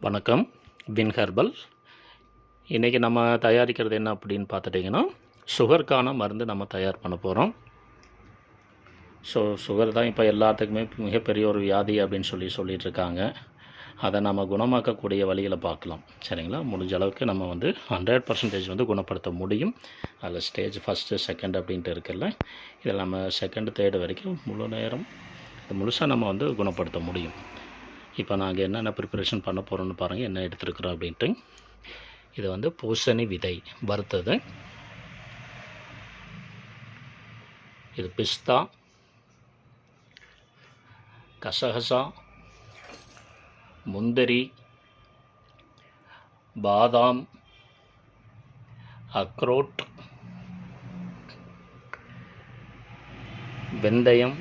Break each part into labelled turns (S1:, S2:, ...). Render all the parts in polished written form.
S1: வணக்கம். Win herbal. இன்றைக்கி நம்ம தயாரிக்கிறது என்ன அப்படின்னு பார்த்துட்டிங்கன்னா, சுகருக்கான மருந்து நம்ம தயார் பண்ண போகிறோம். சுகர் தான் இப்போ எல்லாத்துக்குமே மிகப்பெரிய ஒரு வியாதி அப்படின்னு சொல்லிகிட்ருக்காங்க. அதை நம்ம குணமாக்கக்கூடிய வழிகளை பார்க்கலாம். சரிங்களா? முடிஞ்ச அளவுக்கு நம்ம 100% குணப்படுத்த முடியும். அதில் ஸ்டேஜ் ஃபஸ்ட்டு செகண்ட் அப்படின்ட்டு இருக்குல்ல, இதில் நம்ம செகண்டு தேர்டு வரைக்கும் முழு நேரம் இது முழுசாக நம்ம குணப்படுத்த முடியும். இப்போ நாங்கள் என்னென்ன ப்ரிப்பரேஷன் பண்ண போகிறோன்னு பாருங்கள், என்ன எடுத்துருக்குறோம் அப்படின்ட்டு. இது பூசணி விதை வறுத்தது, இது பிஸ்தா, கசகசா, முந்திரி, பாதாம், அக்ரோட், வெந்தயம்,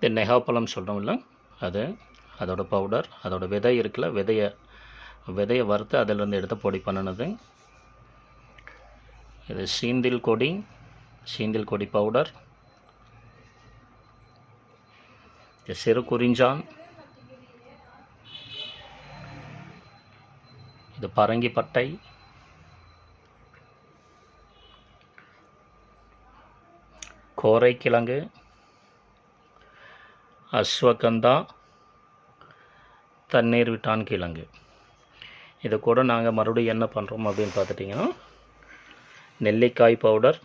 S1: இது நெகாப்பழம் சொல்கிறோம்ல, அதோட பவுடர், அதோட விதை இருக்குல்ல, விதையை வறுத்து அதிலிருந்து எடுத்து பொடி பண்ணினது. இது சீந்தில் கொடி பவுடர், இது சிறு குறிஞ்சான், இது பரங்கி பட்டை, கோரைக்கிழங்கு, அஸ்வகந்தா, தண்ணீர் விட்டான் கிழங்கு. இது கூட நாங்கள் மறுபடியும் என்ன பண்ணுறோம் அப்படின்னு பார்த்துட்டிங்கன்னா, நெல்லிக்காய் பவுடர்,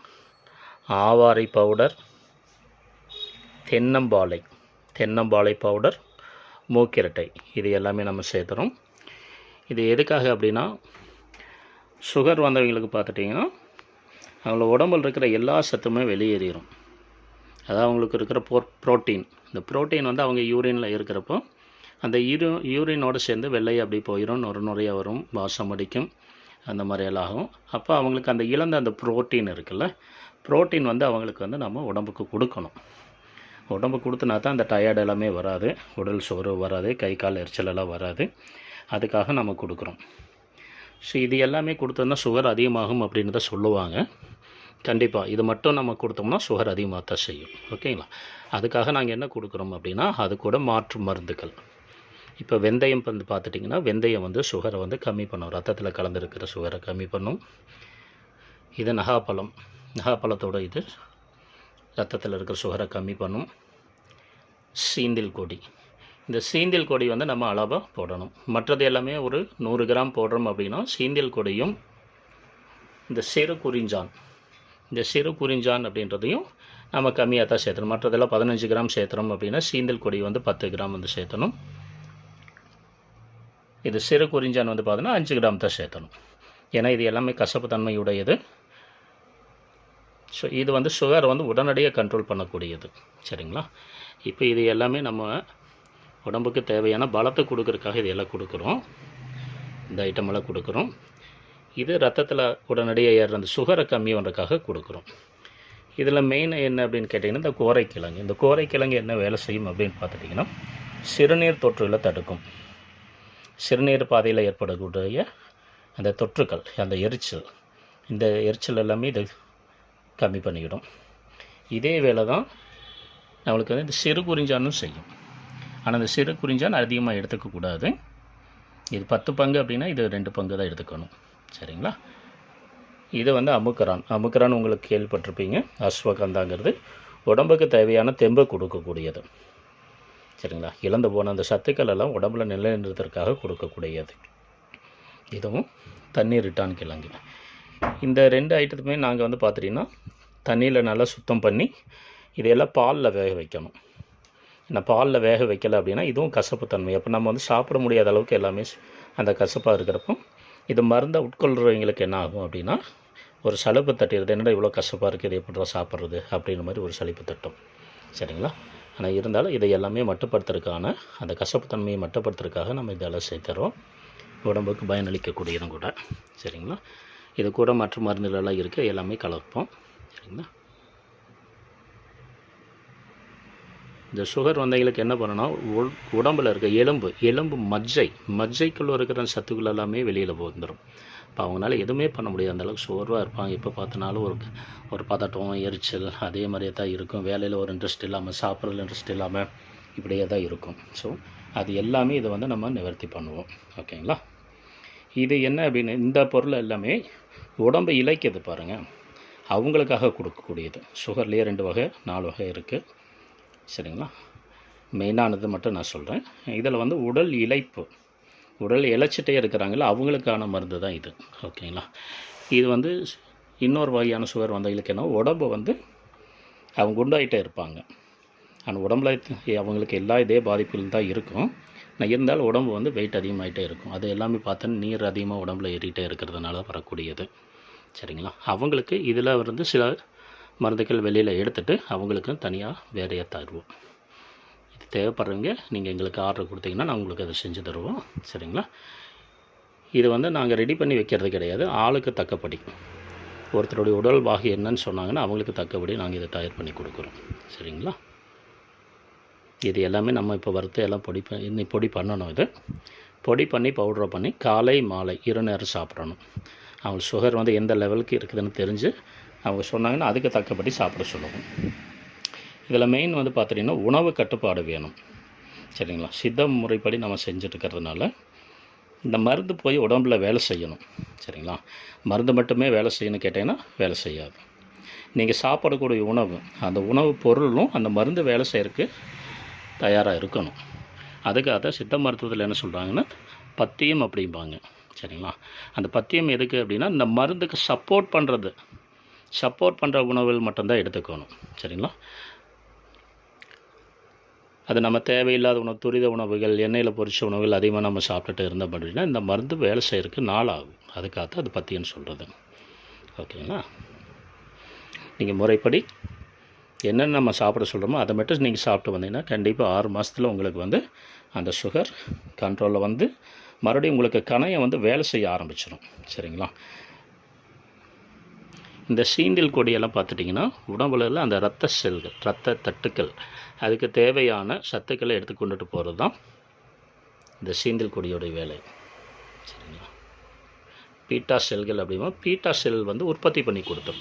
S1: ஆவாரை பவுடர், தென்னம்பாளை பவுடர், மூக்கிரட்டை, இது எல்லாமே நம்ம சேர்த்துறோம். இது எதுக்காக அப்படின்னா, சுகர் வந்தவங்களுக்கு பார்த்துட்டிங்கன்னா அவங்கள உடம்பில் இருக்கிற எல்லா சத்துமே வெளியேறிடும். அதாவது அவங்களுக்கு இருக்கிற ப்ரோட்டீன், இந்த ப்ரோட்டீன் அவங்க யூரினில் இருக்கிறப்போ அந்த யூரினோடு சேர்ந்து வெள்ளையை அப்படி போயிடும், நுரையாக வரும், வாசம் அடிக்கும், அந்த மாதிரியெல்லாம் ஆகும். அப்போ அவங்களுக்கு அந்த இழந்த அந்த ப்ரோட்டீன் இருக்குல்ல, ப்ரோட்டீன் அவங்களுக்கு நம்ம உடம்புக்கு கொடுக்கணும். உடம்பு கொடுத்தனா தான் அந்த டயர்டு எல்லாமே வராது, உடல் சோர்வு வராது, கை கால் எரிச்சலெல்லாம் வராது. அதுக்காக நம்ம கொடுக்குறோம். இது எல்லாமே கொடுத்தோன்னா சுகர் அதிகமாகும் அப்படின்னு தான் சொல்லுவாங்க. கண்டிப்பாக இது மட்டும் நம்ம கொடுத்தோம்னா சுகர் அதிகமாக தான் செய்யும். ஓகேங்களா? அதுக்காக நாங்கள் என்ன கொடுக்குறோம் அப்படின்னா, அது கூட மாற்று மருந்துகள். இப்போ வெந்தயம் பார்த்துட்டிங்கன்னா, வெந்தயம் சுகரை கம்மி பண்ணும், ரத்தத்தில் கலந்துருக்கிற சுகரை கம்மி பண்ணும். இது நகாப்பழத்தோட இது ரத்தத்தில் இருக்கிற சுகரை கம்மி பண்ணும். சீந்தில் கொடி, இந்த சீந்தில் கொடி நம்ம அளவாக போடணும். மற்றது எல்லாமே ஒரு 100 கிராம் போடுறோம் அப்படின்னா, சீந்தில் கொடியும் இந்த சிறு குறிஞ்சான் அப்படின்றதையும் நம்ம கம்மியாக தான் சேர்த்தணும். மற்றதெல்லாம் 15 கிராம் சேர்த்துறோம் அப்படின்னா, சீந்தில் கொடி 10 கிராம் சேர்த்தணும். இது சிறு குறிஞ்சான் பார்த்தோன்னா 5 கிராம் தான் சேர்த்தணும். ஏன்னா இது எல்லாமே கசப்பு தன்மையுடையது. இது சுகர் உடனடியாக கண்ட்ரோல் பண்ணக்கூடியது. சரிங்களா? இப்போ இது எல்லாமே நம்ம உடம்புக்கு தேவையான பலத்தை கொடுக்கறதுக்காக இது எல்லாம் கொடுக்குறோம். இந்த ஐட்டமெல்லாம் கொடுக்குறோம். இது ரத்தத்தில் உடனடியாக ஏறுற அந்த சுகரை கம்மி பண்ணுறதுக்காக கொடுக்குறோம். இதில் மெயின் என்ன அப்படின்னு கேட்டிங்கன்னா, இந்த கோரைக்கிழங்கு என்ன வேலை செய்யும் அப்படின்னு பார்த்துட்டிங்கன்னா, சிறுநீர் தொற்றுகளை தடுக்கும். சிறுநீர் பாதையில் ஏற்படக்கூடிய அந்த தொற்றுக்கள், அந்த இந்த எரிச்சல் எல்லாமே இது கம்மி பண்ணிவிடும். இதே வேலை தான் நம்மளுக்கு இந்த சிறு குறிஞ்சானும் செய்யும். ஆனால் இந்த சிறு குறிஞ்சான் அதிகமாக எடுத்துக்கக்கூடாது. இது 10 பங்கு அப்படின்னா இது 2 பங்கு தான் எடுத்துக்கணும். சரிங்களா? இது அமுக்கரான் உங்களுக்கு கேள்விப்பட்டிருப்பீங்க. அஸ்வகந்தாங்கிறது உடம்புக்கு தேவையான தெம்பை கொடுக்கக்கூடியது. சரிங்களா? இழந்து போன அந்த சத்துக்கள் எல்லாம் உடம்புல நிலைநிறுத்துறதுக்காக கொடுக்கக்கூடியது. இதுவும் தண்ணீர் விட்டான் கிழங்கு. இந்த 2 ஐட்டத்துமே நாங்கள் பார்த்துட்டிங்கன்னா தண்ணியில் நல்லா சுத்தம் பண்ணி இதையெல்லாம் பாலில் வேக வைக்கணும். ஏன்னா பாலில் வேக வைக்கலை அப்படின்னா இதுவும் கசப்பு தன்மை. அப்போ நம்ம சாப்பிட முடியாத அளவுக்கு எல்லாமே அந்த கசப்பாக இருக்கிறப்போ இது மருந்தை உட்கொள்கிறவங்களுக்கு என்ன ஆகும் அப்படின்னா, ஒரு சலிப்பு தட்டிடுது. என்னடா இவ்வளோ கசப்பாக இருக்குது, இது எப்படிடா சாப்பிட்றது அப்படின்ற மாதிரி ஒரு சலிப்பு தட்டும். சரிங்களா? ஆனால் இருந்தாலும் இதை எல்லாமே மட்டுப்படுத்துறதுக்கான, அந்த கசப்பு தன்மையை மட்டுப்படுத்துறதுக்காக நம்ம இதெல்லாம் சேர்த்துறோம். உடம்புக்கு பயனளிக்கக்கூடியதும் கூட. சரிங்களா? இது கூட மற்ற மருந்துகளெல்லாம் இருக்குது, எல்லாமே கலப்போம். சரிங்களா? இந்த சுகர் வந்தவங்களுக்கு என்ன பண்ணணும்னா, உடம்பில் இருக்க எலும்பு மஜ்ஜைக்குள்ளே இருக்கிற சத்துக்கள் எல்லாமே வெளியில் வந்துடும். இப்போ அவங்களால எதுவுமே பண்ண முடியாது, அந்தளவுக்கு சோர்வாக இருப்பாங்க. எப்போ பார்த்தினாலும் ஒரு பதட்டம், எரிச்சல் அதே மாதிரியே தான் இருக்கும். வேலையில் ஒரு இன்ட்ரெஸ்ட் இல்லாமல், சாப்பிட்றதுல இன்ட்ரெஸ்ட் இல்லாமல் இப்படியே தான் இருக்கும். ஸோ அது எல்லாமே இதை வந்து நம்ம நிவர்த்தி பண்ணுவோம். ஓகேங்களா? இது என்ன அப்படின்னு, இந்த பொருள் எல்லாமே உடம்பை இளைக்குது பாருங்கள், அவங்களுக்காக கொடுக்கக்கூடியது. சுகர்லேயே 2 வகை 4 வகை இருக்குது. சரிங்களா? மெயினானது மட்டும் நான் சொல்கிறேன். இதில் வந்து உடல் இளைப்பு, உடல் இளைச்சிட்டே இருக்கிறாங்களா அவங்களுக்கான மருந்து தான் இது. ஓகேங்களா? இது வந்து இன்னொரு வகையான சுகர் வந்தவங்களுக்கு என்ன, உடம்பு வந்து அவங்க குண்டாகிட்டே இருப்பாங்க. ஆனால் உடம்புல அவங்களுக்கு எல்லா இதே பாதிப்புகள் தான் இருக்கும். நான் இருந்தாலும் உடம்பு வந்து வெயிட் அதிகமாகிட்டே இருக்கும். அது எல்லாமே பார்த்தோன்னா நீர் அதிகமாக உடம்புல ஏறிட்டே இருக்கிறதுனால வரக்கூடியது. சரிங்களா? அவங்களுக்கு இதில் வந்து சில மருந்துகள் வெளியில் எடுத்துகிட்டு அவங்களுக்கு தனியாக வேறையாக தருவோம். இது தேவைப்படுறவங்க நீங்கள் எங்களுக்கு ஆர்டர் கொடுத்தீங்கன்னா நான் உங்களுக்கு அதை செஞ்சு தருவோம். சரிங்களா? இது வந்து நாங்கள் ரெடி பண்ணி வைக்கிறது கிடையாது, ஆளுக்கு தக்கப்படி. ஒருத்தருடைய உடல் வாகி என்னன்னு சொன்னாங்கன்னா அவங்களுக்கு தக்கபடி நாங்கள் இதை தயார் பண்ணி கொடுக்குறோம். சரிங்களா? இது எல்லாமே நம்ம இப்போ வறுத்து எல்லாம் பொடி பண்ணணும். இது பொடி பண்ணி பவுடரை பண்ணி காலை மாலை 2 நேரம் சாப்பிடணும். அவங்க சுகர் வந்து எந்த லெவலுக்கு இருக்குதுன்னு தெரிஞ்சு அவங்க சொன்னாங்கன்னா அதுக்கு தக்கபடி சாப்பிட சொல்லுவோம். இதில் மெயின் வந்து பார்த்திங்கன்னா உணவு கட்டுப்பாடு வேணும். சரிங்களா? சித்த முறைப்படி நம்ம செஞ்சுட்டுருக்கிறதுனால இந்த மருந்து போய் உடம்பில் வேலை செய்யணும். சரிங்களா? மருந்து மட்டுமே வேலை செய்யணும்னு கேட்டிங்கன்னா வேலை செய்யாது. நீங்கள் சாப்பிடக்கூடிய உணவு, அந்த உணவு பொருளும் அந்த மருந்து வேலை செய்கிறதுக்கு தயாராக இருக்கணும். அதுக்காக தான் சித்த மருத்துவத்தில் என்ன சொல்கிறாங்கன்னா பத்தியம் அப்படிம்பாங்க. சரிங்களா? அந்த பத்தியம் எதுக்கு அப்படின்னா இந்த மருந்துக்கு சப்போர்ட் பண்ணுற உணவுகள் மட்டும்தான் எடுத்துக்கணும். சரிங்களா? அது நம்ம தேவையில்லாத உணவு, துரித உணவுகள், எண்ணெயில் பொரிச்ச உணவுகள் அதிகமாக நம்ம சாப்பிட்டுட்டு இருந்தோம் அப்படின்னா இந்த மருந்து வேலை செய்கிறதுக்கு நாள் ஆகும். அதுக்காக அது பத்தியம்னு சொல்கிறது. ஓகேங்களா? நீங்கள் முறைப்படி என்னென்ன நம்ம சாப்பிட சொல்கிறோமோ அதை மட்டும் நீங்கள் சாப்பிட்டு வந்தீங்கன்னா கண்டிப்பாக 6 மாதத்தில் உங்களுக்கு வந்து அந்த சுகர் கண்ட்ரோலில் வந்து மறுபடியும் உங்களுக்கு கணையம் வந்து வேலை செய்ய ஆரம்பிச்சிடும். சரிங்களா? இந்த சீந்தில் கொடியெல்லாம் பார்த்துட்டிங்கன்னா உடம்புல அந்த இரத்த செல்கள், இரத்த தட்டுக்கள், அதுக்கு தேவையான சத்துக்களை எடுத்து கொண்டுட்டு போகிறது தான் இந்த சீந்தில் கொடியோடைய வேலை. சரிங்களா? பீட்டா செல்கள் அப்படின்னா பீட்டா செல் வந்து உற்பத்தி பண்ணி கொடுத்தோம்.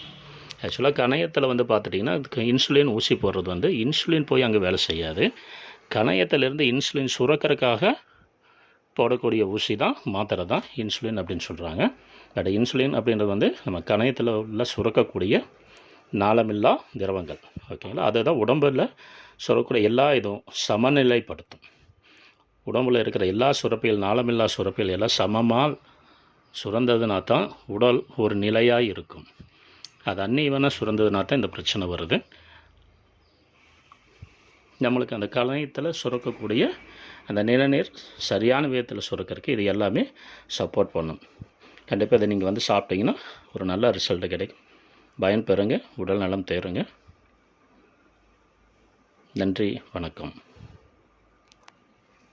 S1: ஆக்சுவலாக கணையத்தில் வந்து பார்த்துட்டிங்கன்னா அதுக்கு இன்சுலின் ஊசி போடுறது வந்து இன்சுலின் போய் அங்கே வேலை செய்யாது. கணையத்திலேருந்து இன்சுலின் சுரக்கிறதுக்காக போடக்கூடிய ஊசி தான், மாத்திரை தான் இன்சுலின் அப்படின்னு சொல்கிறாங்க. பட் இன்சுலின் அப்படின்றது வந்து நம்ம கணையத்தில் உள்ள சுரக்கக்கூடிய நாளமில்லா திரவங்கள். ஓகேங்களா? அதை தான் உடம்பில் சுரக்கக்கூடிய எல்லா இதுவும் சமநிலைப்படுத்தும். உடம்பில் இருக்கிற எல்லா சுரப்பியல், நாளமில்லா சுரப்பியல் எல்லாம் சமமாக சுரந்ததுனா தான் உடல் ஒரு நிலையாக இருக்கும். அது அன்னீவனாக சுரந்ததுனா தான் இந்த பிரச்சனை வருது. நம்மளுக்கு அந்த கணையத்தில் சுரக்கக்கூடிய அந்த நிலநீர் சரியான விதத்தில் சுரக்கிறதுக்கு இது எல்லாமே சப்போர்ட் பண்ணும். கண்டிப்பாக இதை நீங்கள் வந்து சாப்பிட்டீங்கன்னா ஒரு நல்ல ரிசல்ட்டு கிடைக்கும். பயன் பெறுங்க, உடல் நலம் தேருங்க. நன்றி, வணக்கம்.